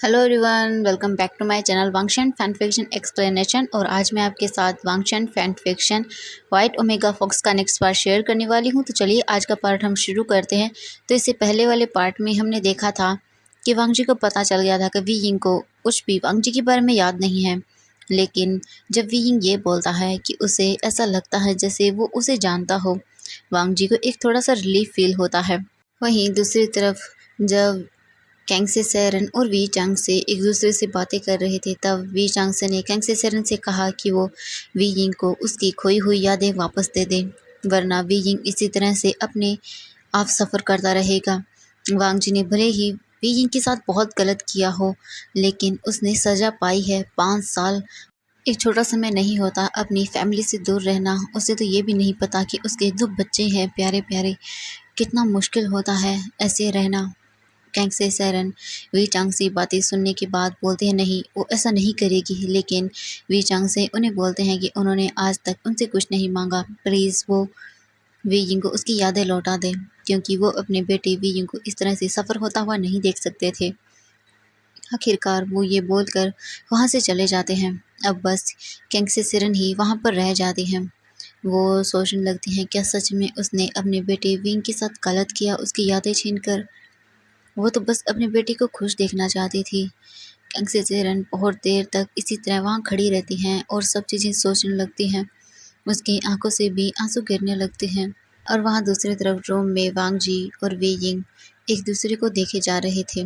Hello everyone, welcome back to my channel Wangxian fan fiction explanation. और आज मैं आपके साथ Wangxian fan fiction white omega fox का नेक्स्ट पार्ट शेयर करने वाली हूं। तो चलिए आज का पार्ट हम शुरू करते हैं। तो इससे पहले वाले पार्ट में हमने देखा था कि वांग जी को पता चल गया था कि वी यिंग को कुछ भी वांग जी के बारे में याद नहीं है। लेकिन जब वी यिंग ये बोलता है कि उसे ऐसा लगता है जैसे वो उसे जानता हो, वांग जी को एक थोड़ा सा रिलीफ फील होता है। वहीं दूसरी तरफ जब कैंगसे सेरन और वी चांग से एक दूसरे से बातें कर रहे थे, तब वी चांग से ने कैंगसे सेरन से कहा कि वो वी यिंग को उसकी खोई हुई यादें वापस दे दे, वरना वी यिंग इसी तरह से अपने आप सफ़र करता रहेगा। वांग जी ने भले ही वी यिंग के साथ बहुत गलत किया हो, लेकिन उसने सज़ा पाई है। 5 साल एक छोटा समय नहीं होता अपनी फैमिली से दूर रहना। उसे तो ये भी नहीं पता कि उसके 2 बच्चे हैं प्यारे प्यारे, कितना मुश्किल होता है ऐसे रहना। कैंगसे सेरन वी चांग से बातें सुनने के बाद बोलते हैं नहीं, वो ऐसा नहीं करेगी। लेकिन वी चांग से उन्हें बोलते हैं कि उन्होंने आज तक उनसे कुछ नहीं मांगा, प्लीज़ वो वी यिंग को उसकी यादें लौटा दें, क्योंकि वो अपने बेटे वी यिंग को इस तरह से सफ़र होता हुआ नहीं देख सकते थे। आखिरकार वो ये बोलकर वहाँ से चले जाते हैं। अब बस कैंगसे सेरन ही वहाँ पर रह जाती हैं। वो सोचने लगती हैं क्या सच में उसने अपने बेटे विंग के साथ गलत किया, उसकी यादें छीन कर। वो तो बस अपने बेटी को खुश देखना चाहती थी। कैंगसे सेरन बहुत देर तक इसी तरह वहाँ खड़ी रहती हैं और सब चीज़ें सोचने लगती हैं। उसकी आंखों से भी आंसू गिरने लगते हैं। और वहाँ दूसरी तरफ रूम में वांग जी और वे यिंग एक दूसरे को देखे जा रहे थे।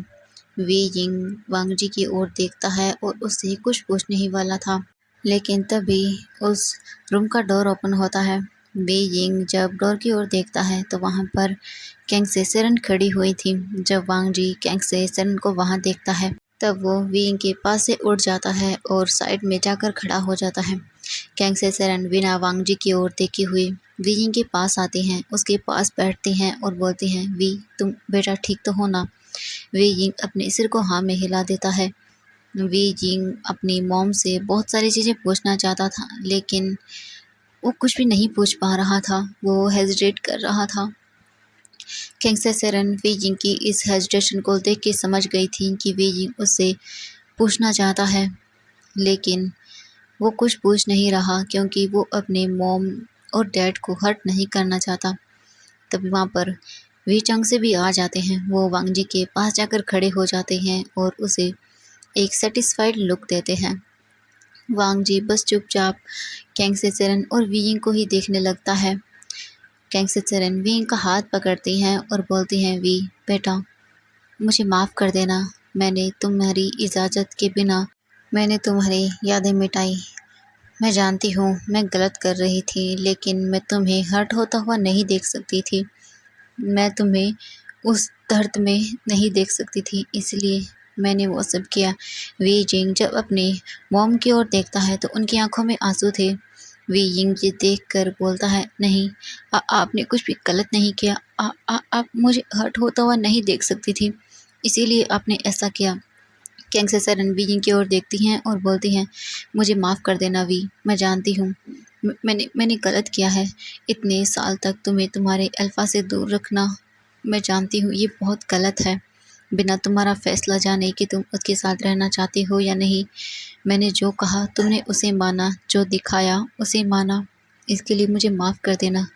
वे यिंग वांग जी की ओर देखता है और उससे कुछ पूछने ही वाला था, लेकिन तभी उस रूम का डोर ओपन होता है। वे यिंग जब डोर की ओर देखता है तो वहाँ पर कैंगसे सेरन खड़ी हुई थी। जब वांग जी कैंगसे सेरन को वहाँ देखता है, तब वो वी यिंग के पास से उठ जाता है और साइड में जाकर खड़ा हो जाता है। कैंगसे सेरन बिना वांग जी की ओर देखे हुए वी यिंग के पास आते हैं, उसके पास बैठते हैं और बोलते हैं, वी तुम बेटा ठीक तो हो ना। वी यिंग अपने सिर को हाँ में हिला देता है। वी यिंग अपनी मॉम से बहुत सारी चीज़ें पूछना चाहता था, लेकिन वो कुछ भी नहीं पूछ पा रहा था। वो हेजिटेट कर रहा था। कैंगसे सेरन वी यिंग की इस हेजिटेशन को देख के समझ गई थी कि वी यिंग उससे पूछना चाहता है, लेकिन वो कुछ पूछ नहीं रहा क्योंकि वो अपने मॉम और डैड को हर्ट नहीं करना चाहता। तभी वहाँ पर वी चंग से भी आ जाते हैं। वो वांग जी के पास जाकर खड़े हो जाते हैं और उसे एक सेटिस्फाइड लुक देते हैं। वांग जी बस चुपचाप कैंगसे सेरन और वी यिंग को ही देखने लगता है। कैंगसे सेरन वी यिंग का हाथ पकड़ती हैं और बोलती हैं, वी बेटा मुझे माफ़ कर देना, मैंने तुम्हारी इजाज़त के बिना मैंने तुम्हारी यादें मिटाई। मैं जानती हूँ मैं गलत कर रही थी, लेकिन मैं तुम्हें हर्ट होता हुआ नहीं देख सकती थी। मैं तुम्हें उस दर्द में नहीं देख सकती थी, इसलिए मैंने वो सब किया। वी जिंग जब अपने मॉम की ओर देखता है तो उनकी आंखों में आंसू थे। वी यिंग ये देखकर बोलता है, नहीं, आपने कुछ भी गलत नहीं किया। आप मुझे हर्ट होता हुआ नहीं देख सकती थी, इसीलिए आपने ऐसा किया। कैंगसे सेरन वी यिंग की ओर देखती हैं और बोलती हैं, मुझे माफ़ कर देना वी, मैं जानती हूँ मैंने गलत किया है। इतने साल तक तुम्हें तुम्हारे अल्फ़ा से दूर रखना, मैं जानती हूँ ये बहुत गलत है। बिना तुम्हारा फ़ैसला जाने कि तुम उसके साथ रहना चाहती हो या नहीं। मैंने जो कहा तुमने उसे माना, जो दिखाया उसे माना। इसके लिए मुझे माफ़ कर देना।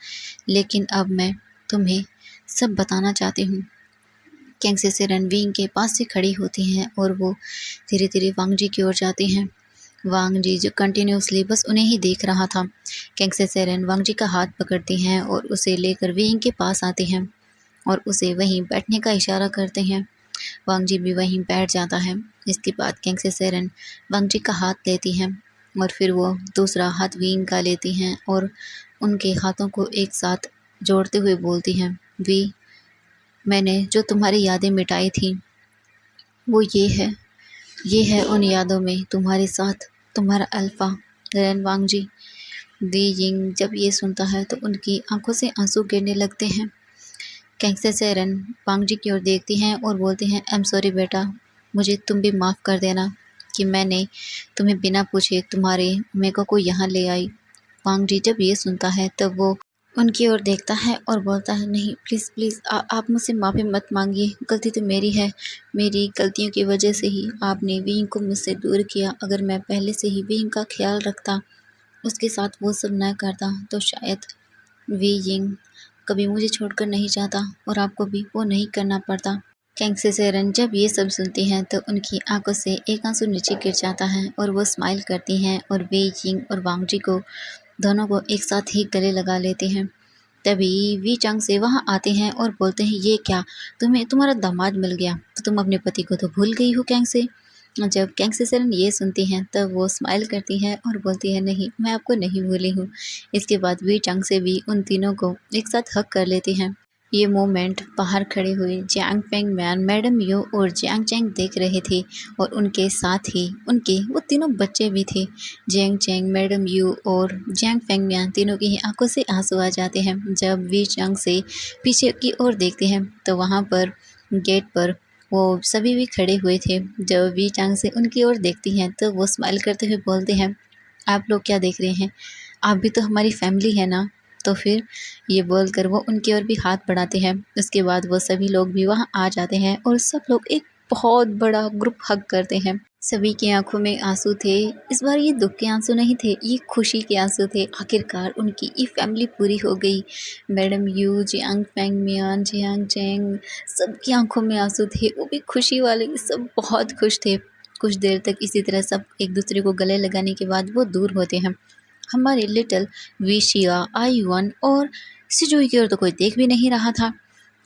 लेकिन अब मैं तुम्हें सब बताना चाहती हूँ। कैंगसे सेरन वी यिंग के पास से खड़ी होती हैं और वो धीरे-धीरे वांग जी की ओर जाती हैं। वांग जी जो कंटिन्यूअसली बस उन्हें ही देख रहा था। कैंगसे सेरन वांग जी का हाथ पकड़ती हैं और उसे लेकर वी यिंग के पास आते हैं और उसे वहीं बैठने का इशारा करते हैं। वांग जी भी वहीं बैठ जाता है। इसके बाद कैंगसे सेरन वांग जी का हाथ लेती हैं और फिर वो दूसरा हाथ वी यिंग का लेती हैं और उनके हाथों को एक साथ जोड़ते हुए बोलती हैं, वी मैंने जो तुम्हारी यादें मिटाई थी वो ये है उन यादों में तुम्हारे साथ तुम्हारा अल्फ़ा रेन वांग जी। वी यिंग जब ये सुनता है तो उनकी आंखों से आंसू गिरने लगते हैं। कैंगसे सेरन वांग जी की ओर देखती हैं और बोलती हैं, आई एम सॉरी बेटा, मुझे तुम भी माफ़ कर देना कि मैंने तुम्हें बिना पूछे तुम्हारे मेको को यहाँ ले आई। वांग जी जब ये सुनता है तब वो उनकी ओर देखता है और बोलता है, नहीं प्लीज़ प्लीज़ आप मुझसे माफ़ी मत मांगिए, गलती तो मेरी है। मेरी गलतियों की वजह से ही आपने विंग को मुझसे दूर किया। अगर मैं पहले से ही विंग का ख्याल रखता, उसके साथ वो सब न करता, तो शायद विंग कभी मुझे छोड़कर नहीं जाता और आपको भी वो नहीं करना पड़ता। कैंग सेरन जब ये सब सुनती हैं तो उनकी आंखों से एक आंसू नीचे गिर जाता है और वो स्माइल करती हैं और वे यिंग और वांग जी को दोनों को एक साथ ही गले लगा लेते हैं। तभी वी चांग से वहाँ आते हैं और बोलते हैं, ये क्या, तुम्हें तुम्हारा दामाद मिल गया, तो तुम अपने पति को तो भूल गई हो कैंग से। जब कैंग सेरन ये सुनती हैं तब वो स्माइल करती हैं और बोलती है, नहीं मैं आपको नहीं भूली हूँ। इसके बाद वी चांग से भी उन तीनों को एक साथ हक कर लेती हैं। ये मोमेंट बाहर खड़े हुए जियांग फेंग म्यान, मैडम यू और जियांग चैंग देख रहे थे और उनके साथ ही उनके वो तीनों बच्चे भी थे। जियांग चैंग, मैडम यू और जियांग फेंग म्यान तीनों की ही आंखों से आंसू आ जाते हैं जब वी चांग से पीछे की ओर देखते हैं तो वहाँ पर गेट पर वो सभी भी खड़े हुए थे। जब वी चांग से उनकी ओर देखती हैं तो वो स्माइल करते हुए बोलते हैं, आप लोग क्या देख रहे हैं, आप भी तो हमारी फैमिली है ना। तो फिर ये बोलकर वो उनकी ओर भी हाथ बढ़ाते हैं। उसके बाद वो सभी लोग भी वहाँ आ जाते हैं और सब लोग एक बहुत बड़ा ग्रुप हग करते हैं। सभी की आंखों में आंसू थे। इस बार ये दुख के आंसू नहीं थे, ये खुशी के आंसू थे। आखिरकार उनकी ये फैमिली पूरी हो गई। Madam Yu, Jiang Feng Mian, Jiang Cheng, सबकी आंखों में आंसू थे, वो भी खुशी वाले। सब बहुत खुश थे। कुछ देर तक इसी तरह सब एक दूसरे को गले लगाने के बाद वो दूर होते हैं। हमारे लिटिल विशिया, आईवन और सिजुई की ओर तो कोई देख भी नहीं रहा था।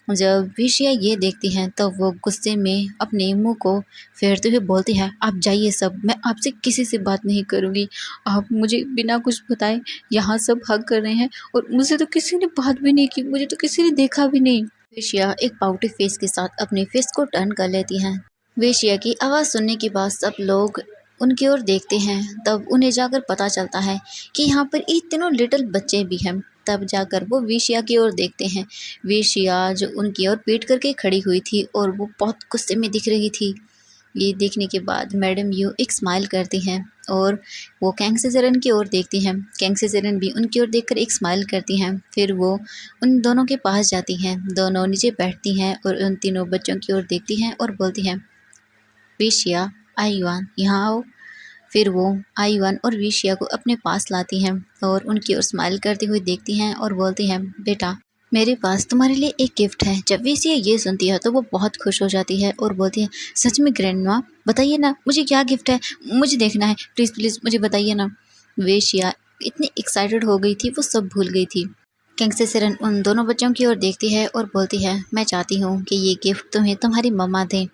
जब विशिया ये देखती हैं तो वो गुस्से में अपने मुंह को फेरते हुए बोलती है, आप जाइए सब, मैं आपसे किसी से बात नहीं करूँगी। आप मुझे बिना कुछ बताए यहाँ सब हग कर रहे हैं और मुझसे तो किसी ने बात भी नहीं की, मुझे तो किसी ने देखा भी नहीं। विशिया एक पाउटी फेस के साथ अपने फेस को टर्न कर लेती हैं। वेश्या की आवाज़ सुनने के बाद सब लोग उनकी ओर देखते हैं। तब उन्हें जाकर पता चलता है कि यहाँ पर ये तीनों लिटिल बच्चे भी हैं। तब जाकर वो वेश्या की ओर देखते हैं। वेश्या जो उनकी ओर पीट करके खड़ी हुई थी और वो बहुत गुस्से में दिख रही थी। ये देखने के बाद मैडम यू एक स्माइल करती हैं और वो कैंग सेजरन की ओर देखती हैं। कैंग सेजरन भी उनकी ओर देखकर एक स्माइल करती हैं। फिर वो उन दोनों के पास जाती हैं। दोनों नीचे बैठती हैं और उन तीनों बच्चों की ओर देखती हैं और बोलती हैं, विशिया, आईवान यहाँ आओ। फिर वो आईवान और विशिया को अपने पास लाती हैं और उनकी ओर स्माइल करती हुई देखती हैं और बोलती हैं, बेटा मेरे पास तुम्हारे लिए एक गिफ्ट है। जब विशिया ये सुनती है तो वो बहुत खुश हो जाती है और बोलती है, सच में ग्रैंडमा, बताइए ना मुझे क्या गिफ्ट है, मुझे देखना है, प्लीज़ प्लीज़ मुझे बताइए ना। विशिया इतनी एक्साइटेड हो गई थी, वो सब भूल गई थी। कैंग सेरन उन दोनों बच्चों की ओर देखती है और बोलती है, मैं चाहती हूँ कि ये गिफ्ट तुम्हें तुम्हारी मम्मा दें।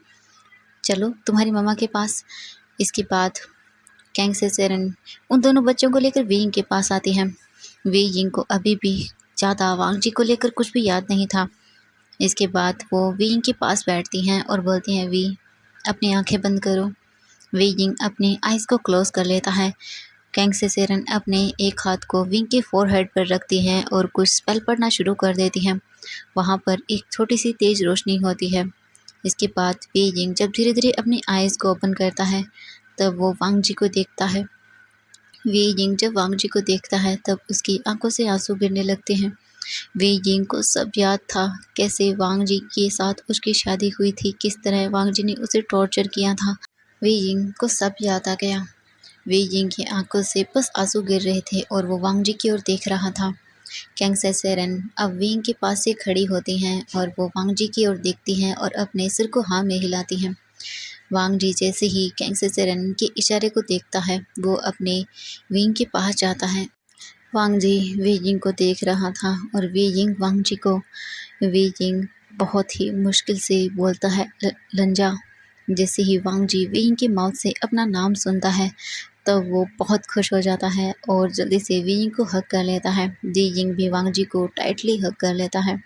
चलो तुम्हारी मम्मा के पास। इसके बाद कैंग सेरन उन दोनों बच्चों को लेकर वी यिंग के पास आती हैं। वी यिंग को अभी भी ज़्यादा वांग जी को लेकर कुछ भी याद नहीं था। इसके बाद वो वी यिंग के पास बैठती हैं और बोलती हैं, वी अपनी आंखें बंद करो। वी यिंग अपनी आइज़ को क्लोज कर लेता है। कैंग सेरन अपने एक हाथ को विंग के फोरहेड पर रखती हैं और कुछ स्पेल पढ़ना शुरू कर देती हैं। वहाँ पर एक छोटी सी तेज़ रोशनी होती है। इसके बाद वी यिंग जब धीरे धीरे अपनी आइज़ को ओपन करता है तब वो वांग जी को देखता है। वी यिंग जब वांग जी को देखता है तब उसकी आंखों से आंसू गिरने लगते हैं। वी यिंग को सब याद था, कैसे वांग जी के साथ उसकी शादी हुई थी, किस तरह वांग जी ने उसे टॉर्चर किया था। वी यिंग को सब याद आ गया। वी यिंग की आंखों से बस आंसू गिर रहे थे और वो वांग जी की ओर देख रहा था। कैंग सेरन अब वी यिंग के पास से खड़ी होती हैं और वो वांग जी की ओर देखती हैं और अपने सिर को हाँ में हिलाती हैं। वांग जी जैसे ही कैंग सेरन के इशारे को देखता है वो अपने वी यिंग के पास जाता है। वांग जी वी यिंग को देख रहा था और वी यिंग वांग जी को। वी यिंग बहुत ही मुश्किल से बोलता है, लंजा। जैसे ही वांग जी वी यिंग के माउथ से अपना नाम सुनता है तब वो बहुत खुश हो जाता है और जल्दी से वी यिंग को हग कर लेता है। वी यिंग भी वांग जी को टाइटली हग कर लेता है।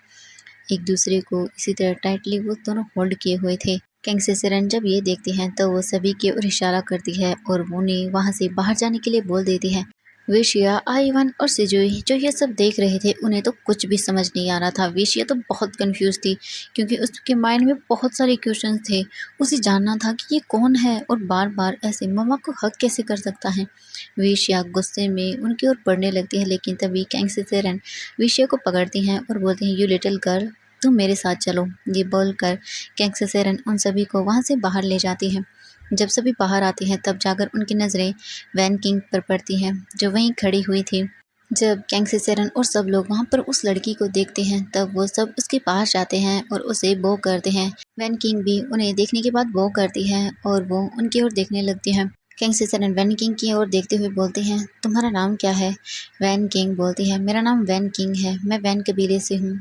एक दूसरे को इसी तरह टाइटली वो दोनों होल्ड किए हुए थे। कैंग सेरन जब ये देखती हैं तो वो सभी की ओर इशारा करती है और उन्हें वहाँ से बाहर जाने के लिए बोल देती है। वेशिया, आईवन और सिजुई जो ये सब देख रहे थे उन्हें तो कुछ भी समझ नहीं आ रहा था। वेशिया तो बहुत कंफ्यूज थी क्योंकि उसके माइंड में बहुत सारे क्वेश्चंस थे। उसे जानना था कि ये कौन है और बार बार ऐसे मम्मा को हक कैसे कर सकता है। वेशिया गुस्से में उनकी ओर बढ़ने लगती है, लेकिन तभी कैंग सिसेरन वेशिया को पकड़ती हैं और बोलती हैं, यू लिटिल गर्ल, तुम मेरे साथ चलो। ये बोलकर कैंग सिसेरन उन सभी को वहाँ से बाहर ले जाती है। जब सभी बाहर आती हैं तब जाकर उनकी नज़रें वैन किंग पर पड़ती हैं, जो वहीं खड़ी हुई थी। जब कैंग सिसेरन और सब लोग वहाँ पर उस लड़की को देखते हैं तब वो सब उसके पास जाते हैं और उसे बो करते हैं। वैन किंग भी उन्हें देखने के बाद बो करती है और वो उनकी ओर देखने लगती है। कैंग सिसेरन वैन किंग की ओर देखते हुए बोलते हैं, तुम्हारा नाम क्या है? वैन किंग बोलती है, मेरा नाम वैन किंग है, मैं वैन कबीले से हूँ।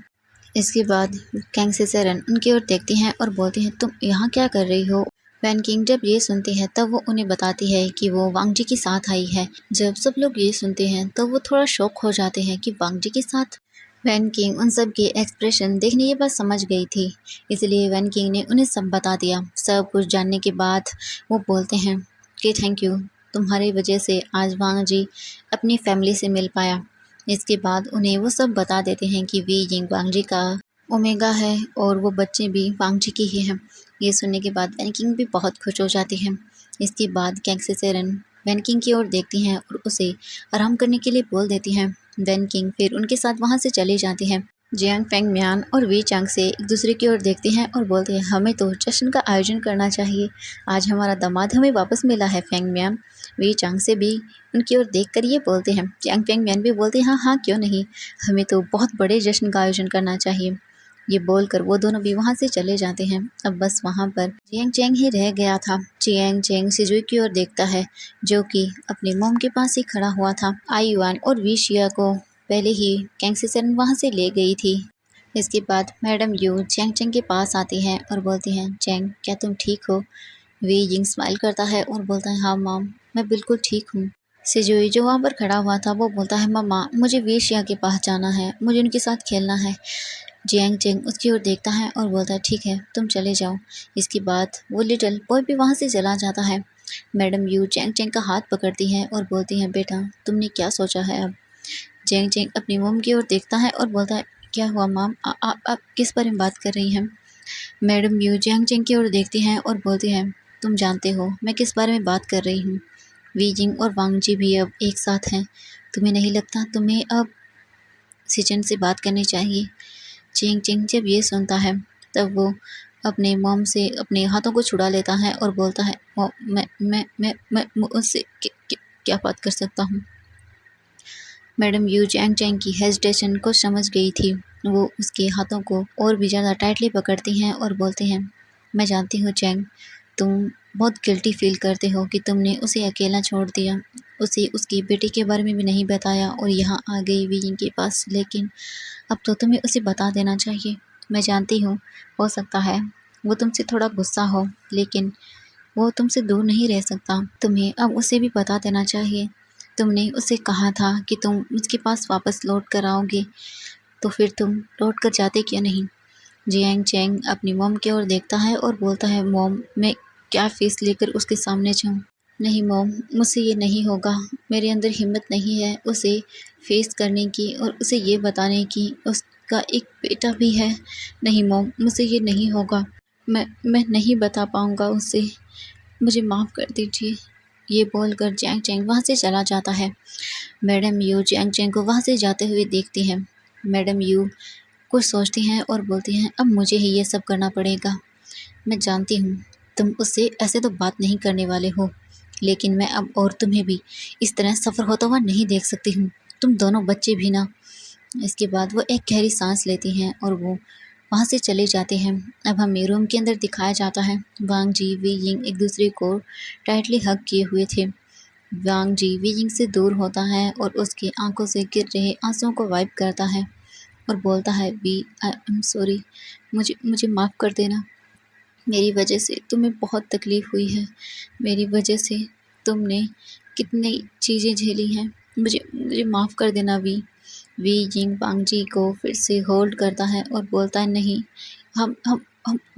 इसके बाद कैंग सिसेरन उनकी ओर देखती हैं और बोलती हैं, तुम यहाँ क्या कर रही हो? वैन किंग जब ये सुनती है तब वो उन्हें बताती है कि वो वांग जी के साथ आई है। जब सब लोग ये सुनते हैं तो वो थोड़ा शॉक हो जाते हैं कि वांग जी के साथ। वैन किंग उन सब के एक्सप्रेशन देखने के बाद समझ गई थी, इसलिए वैन किंग ने उन्हें सब बता दिया। सब कुछ जानने के बाद वो बोलते हैं कि थैंक यू, तुम्हारी वजह से आज वांग जी अपनी फैमिली से मिल पाया। इसके बाद उन्हें वो सब बता देते हैं कि वी यिंग वांग जी का ओमेगा है और वो बच्चे भी वांग जी के ही हैं। ये सुनने के बाद वैन किंग भी बहुत खुश हो जाती है। इसके बाद कैंग सिसेरन वैन किंग की ओर देखती हैं और उसे आराम करने के लिए बोल देती हैं। वैन किंग फिर उनके साथ वहाँ से चली जाती हैं। जियांग फेंग म्यान और वी चांग से एक दूसरे की ओर देखते हैं और बोलते हैं, हमें तो जश्न का आयोजन करना चाहिए। आज हमारा दामाद हमें वापस मिला है। फेंग म्यान वी चांग से भी उनकी ओर देखकर ये बोलते हैं। जियांग फेंग म्यान भी बोलते हैं, हाँ हाँ क्यों नहीं, हमें तो बहुत बड़े जश्न का आयोजन करना चाहिए। ये बोलकर वो दोनों भी वहाँ से चले जाते हैं। अब बस वहाँ पर जियांग चैंग ही रह गया था। जियांग चैंग सिजुई की ओर देखता है, जो कि अपने मोम के पास ही खड़ा हुआ था। आई युआन और वी शिया को पहले ही कैंग सिसेरन वहाँ से ले गई थी। इसके बाद मैडम यू चैंग चैंग के पास आती हैं और बोलती हैं, चैंग क्या तुम ठीक हो? वी यिंग स्माइल करता है और बोलता है, हाँ मॉम, मैं बिल्कुल ठीक हूँ। सिजुई जो वहाँ पर खड़ा हुआ था वो बोलता है, मम्मा मुझे वी शिया के पास जाना है, मुझे उनके साथ खेलना है। जियांग चेंग उसकी ओर देखता है और बोलता है, ठीक है तुम चले जाओ। इसके बाद वो लिटिल बॉय भी वहाँ से चला जाता है। मैडम यू चैंग चेंग का हाथ पकड़ती है और बोलती हैं, बेटा तुमने क्या सोचा है अब? चैंग चेंग अपनी मोम की ओर देखता है और बोलता है, क्या हुआ मॉम, आप किस बारे में बात कर रही हैं? मैडम यू जियांग चेंग की ओर देखती हैं और बोलती हैं, तुम जानते हो मैं किस बारे में बात कर रही हूँ। वी जिंग और वांग जी भी अब एक साथ हैं। तुम्हें नहीं लगता तुम्हें अब सिचन से बात करनी चाहिए? चिंग चिंग जब ये सुनता है तब वो अपने मॉम से अपने हाथों को छुड़ा लेता है और बोलता है, "मॉम, मैं उससे क्या बात कर सकता हूँ?" मैडम यू चैंग चैंग की हेजिटेशन को समझ गई थी। वो उसके हाथों को और भी ज़्यादा टाइटली पकड़ती हैं और बोलते हैं, मैं जानती हूँ चैंग, तुम बहुत गिल्टी फील करते हो कि तुमने उसे अकेला छोड़ दिया, उसे उसकी बेटी के बारे में भी नहीं बताया और यहाँ आ गई वीइंग के पास, लेकिन अब तो तुम्हें उसे बता देना चाहिए। मैं जानती हूँ, हो सकता है वो तुमसे थोड़ा गुस्सा हो, लेकिन वो तुमसे दूर नहीं रह सकता। तुम्हें अब उसे भी बता देना चाहिए। तुमने उसे कहा था कि तुम उसके पास वापस लौट कर आओगे, तो फिर तुम लौट कर जाते क्यों नहीं? जियांग चैंग अपनी मॉम की ओर देखता है और बोलता है, मॉम मैं क्या फ़ीस लेकर उसके सामने जाऊँ? नहीं मॉम, मुझसे ये नहीं होगा। मेरे अंदर हिम्मत नहीं है उसे फेस करने की और उसे ये बताने की उसका एक बेटा भी है। नहीं मॉम, मुझसे ये नहीं होगा। मैं नहीं बता पाऊँगा उसे। मुझे माफ़ कर दीजिए। ये बोलकर जियांग चैंग वहाँ से चला जाता है। मैडम यू जियांग चैंग को वहाँ से जाते हुए देखती हैं। मैडम यू कुछ सोचती हैं और बोलती हैं, अब मुझे ही ये सब करना पड़ेगा। मैं जानती हूँ तुम उससे ऐसे तो बात नहीं करने वाले हो, लेकिन मैं अब और तुम्हें भी इस तरह सफ़र होता हुआ नहीं देख सकती हूँ। तुम दोनों बच्चे भी ना। इसके बाद वो एक गहरी सांस लेती हैं और वो वहाँ से चले जाते हैं। अब हमें रूम के अंदर दिखाया जाता है। वांग जी वी यिंग एक दूसरे को टाइटली हग किए हुए थे। वांग जी वी यिंग से दूर होता है और उसकी आंखों से गिर रहे आंसुओं को वाइप करता है और बोलता है, वी आई एम सॉरी, मुझे मुझे माफ़ कर देना। मेरी वजह से तुम्हें बहुत तकलीफ़ हुई है। मेरी वजह से तुमने कितनी चीज़ें झेली हैं। मुझे मुझे माफ़ कर देना वी। वी यिंग वांग जी को फिर से होल्ड करता है और बोलता है, नहीं, हम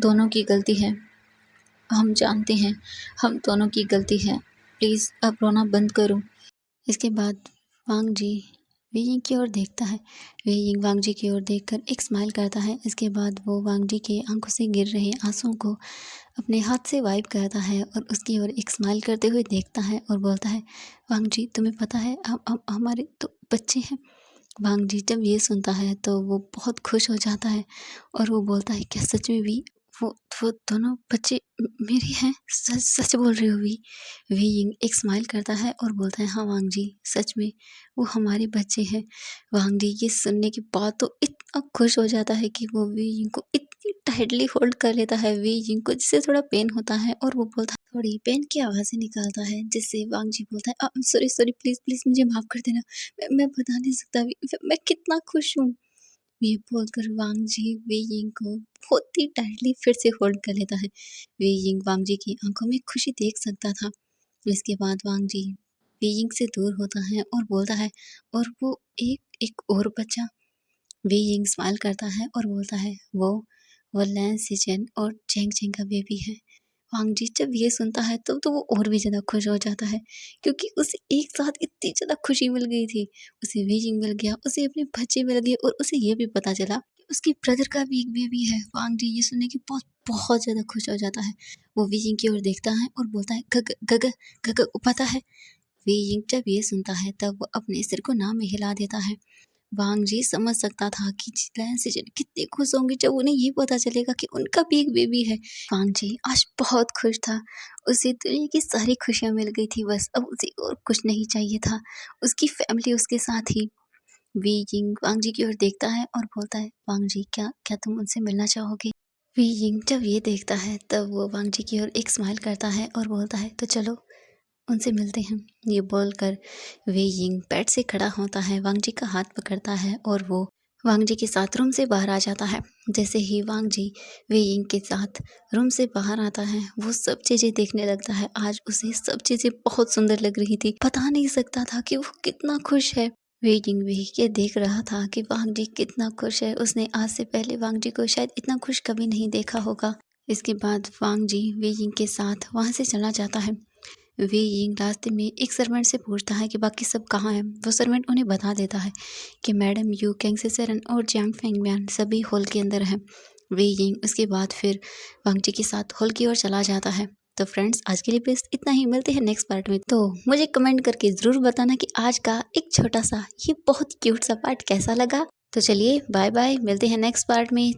दोनों की गलती है। हम जानते हैं हम दोनों की गलती है। प्लीज़ अब रोना बंद करो। इसके बाद वांग जी वे यिंग की ओर देखता है। वे यिंग वांग जी की ओर देखकर एक स्माइल करता है। इसके बाद वो वांग जी के आंखों से गिर रहे आंसुओं को अपने हाथ से वाइप करता है और उसकी ओर एक स्माइल करते हुए देखता है और बोलता है, वांग जी तुम्हें पता है हम हमारे तो बच्चे हैं। वांग जी जब ये सुनता है तो वो बहुत खुश हो जाता है और वो बोलता है, क्या सच में भी वो वो दोनों बच्चे मेरे हैं? सच सच बोल रहे हो वी? वी यिंग एक स्माइल करता है और बोलता है, हाँ वांग जी सच में वो हमारे बच्चे हैं। वांग जी ये सुनने के बाद तो इतना खुश हो जाता है कि वो वी यिंग को इतनी टाइटली होल्ड कर लेता है वी यिंग को, जिससे थोड़ा पेन होता है और वो बोलता है, थोड़ी पेन की आवाज़ें निकालता है, जिससे वांग जी बोलता है, सॉरी सॉरी प्लीज़ प्लीज़ मुझे माफ़ कर देना। मैं बता नहीं सकता मैं कितना खुश हूँ। ये बोलकर वांग जी वे यिंग को बहुत ही टाइटली फिर से होल्ड कर लेता है। वे यिंग वांग जी की आंखों में खुशी देख सकता था। इसके बाद वांग जी वे यिंग से दूर होता है और बोलता है, और वो एक एक और बच्चा। वे यिंग स्माइल करता है और बोलता है, वो लैन सिचन और चेंग चेंग का बेबी है। वांग जी जब ये सुनता है तब तो वो और भी ज़्यादा खुश हो जाता है, क्योंकि उसे एक साथ इतनी ज़्यादा खुशी मिल गई थी। उसे बीजिंग मिल गया, उसे अपने बच्चे मिल गए और उसे ये भी पता चला कि उसके ब्रदर का भी एक बेबी है। वांग जी ये सुनने के बहुत बहुत ज़्यादा खुश हो जाता है। वो बीजिंग की ओर देखता है और बोलता है, गग गग गग पता है। बीजिंग जब ये सुनता है तब वो अपने सिर को ना में हिला देता है। वांग जी समझ सकता था कि लैन सिचन कितने खुश होंगे जब उन्हें ये पता चलेगा कि उनका भी एक बेबी है। वांग जी आज बहुत खुश था। उसे दुनिया की सारी खुशियाँ मिल गई थी, बस अब उसे और कुछ नहीं चाहिए था। उसकी फैमिली उसके साथ ही। वी यिंग वांग जी की ओर देखता है और बोलता है, वांग जी क्या क्या तुम उनसे मिलना चाहोगे? वी यिंग जब ये देखता है तब वो वांग जी की ओर एक स्माइल करता है और बोलता है, तो चलो उनसे मिलते हैं। ये बोलकर वे यिंग बेड से खड़ा होता है, वांग जी का हाथ पकड़ता है और वो वांग जी के साथ रूम से बाहर आ जाता है। जैसे ही वांग जी वे यिंग के साथ रूम से बाहर आता है, वो सब चीज़ें देखने लगता है। आज उसे सब चीज़ें बहुत सुंदर लग रही थी। बता नहीं सकता था कि वो कितना खुश है। वे यिंग भी ये देख रहा था कि वांग जी कितना खुश है। उसने आज से पहले वांग जी को शायद इतना खुश कभी नहीं देखा होगा। इसके बाद वांग जी वे यिंग के साथ वहाँ से चला जाता है। वे यिंग रास्ते में एक सर्वेंट से पूछता है कि बाकी सब कहाँ हैं। वो सर्वेंट उन्हें बता देता है कि मैडम यू कैंग सेसरन और जियांग फेंगम्यान सभी हॉल के अंदर हैं। वे यिंग उसके बाद फिर वांग जी के साथ हॉल की ओर चला जाता है। तो फ्रेंड्स आज के लिए बस इतना ही, मिलते हैं नेक्स्ट पार्ट में। तो मुझे कमेंट करके ज़रूर बताना कि आज का एक छोटा सा ये बहुत क्यूट सा पार्ट कैसा लगा। तो चलिए बाय बाय, मिलते हैं नेक्स्ट पार्ट में।